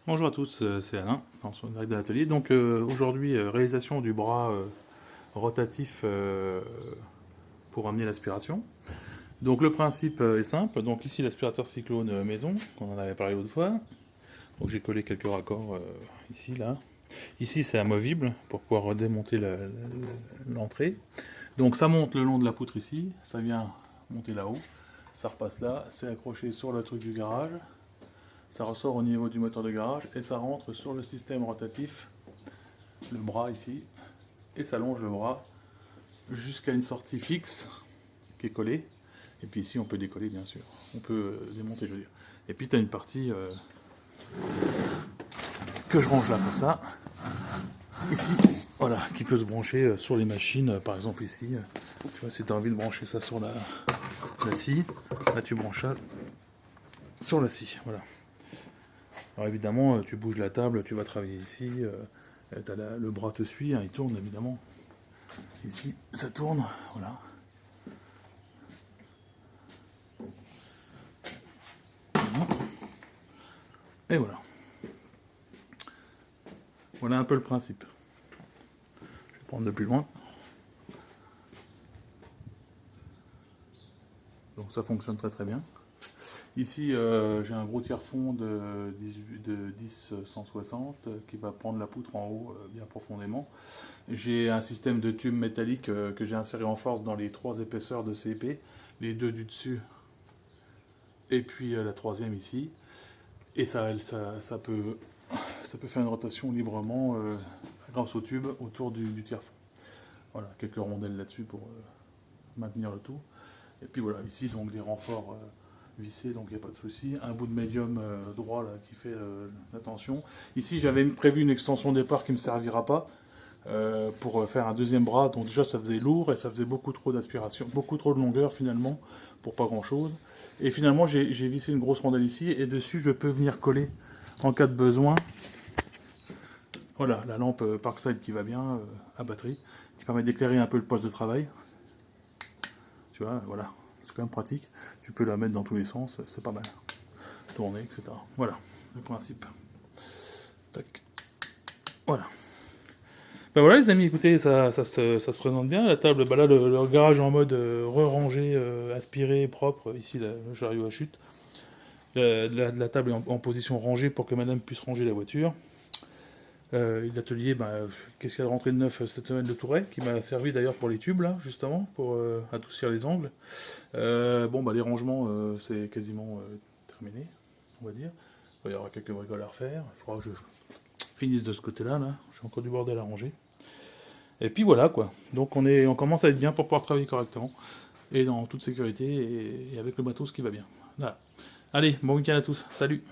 Bonjour à tous, c'est Alain, en direct de l'atelier. Donc aujourd'hui, réalisation du bras rotatif pour amener l'aspiration. Donc le principe est simple. Donc ici l'aspirateur cyclone maison, on en avait parlé l'autre fois. Donc j'ai collé quelques raccords ici, là. Ici c'est amovible pour pouvoir démonter l'entrée. Donc ça monte le long de la poutre ici, ça vient monter là-haut, ça repasse là, c'est accroché sur le truc du garage. Ça ressort au niveau du moteur de garage et ça rentre sur le système rotatif, le bras ici, et ça longe le bras jusqu'à une sortie fixe qui est collée. Et puis ici on peut décoller bien sûr, on peut démonter je veux dire. Et puis tu as une partie que je range là comme ça, ici, voilà, qui peut se brancher sur les machines, par exemple ici. Tu vois, si tu as envie de brancher ça sur la scie, là tu branches ça sur la scie, voilà. Alors évidemment, tu bouges la table, tu vas travailler ici, le bras te suit, hein, il tourne évidemment. Ici, ça tourne, voilà. Et voilà. Voilà un peu le principe. Je vais prendre de plus loin. Donc ça fonctionne très très bien. Ici, j'ai un gros tiers-fond de 10-160 qui va prendre la poutre en haut bien profondément. J'ai un système de tubes métalliques que j'ai inséré en force dans les 3 épaisseurs de CP, les 2 du dessus et puis la 3e ici. Et ça peut faire une rotation librement grâce au tube autour du tiers-fond. Voilà, quelques rondelles là-dessus pour maintenir le tout. Et puis voilà, ici donc des renforts vissé, donc il n'y a pas de souci. Un bout de médium droit là, qui fait la tension. Ici j'avais prévu une extension départ qui ne me servira pas pour faire un deuxième bras, donc déjà ça faisait lourd et ça faisait beaucoup trop d'aspiration, beaucoup trop de longueur finalement pour pas grand chose. Et finalement j'ai vissé une grosse rondelle ici et dessus je peux venir coller en cas de besoin. Voilà, la lampe Parkside qui va bien à batterie, qui permet d'éclairer un peu le poste de travail. Tu vois, voilà, c'est quand même pratique. Tu peux la mettre dans tous les sens, c'est pas mal. Tourner, etc. Voilà, le principe. Tac. Voilà. Ben voilà les amis, écoutez, ça se présente bien. La table, ben là le garage en mode re-rangé, aspiré, propre. Ici le chariot à chute. La table est en position rangée pour que madame puisse ranger la voiture. L'atelier, qu'est-ce qu'il y a de rentré de neuf cette semaine de Touret, qui m'a servi d'ailleurs pour les tubes, là, justement, pour adoucir les angles. Les rangements, c'est quasiment terminé, on va dire. Il y aura quelques bricoles à refaire. Il faudra que je finisse de ce côté-là, là. J'ai encore du bordel à ranger. Et puis voilà, quoi. Donc on commence à être bien pour pouvoir travailler correctement. Et dans toute sécurité, et avec le matos qui va bien. Voilà. Allez, bon week-end à tous. Salut!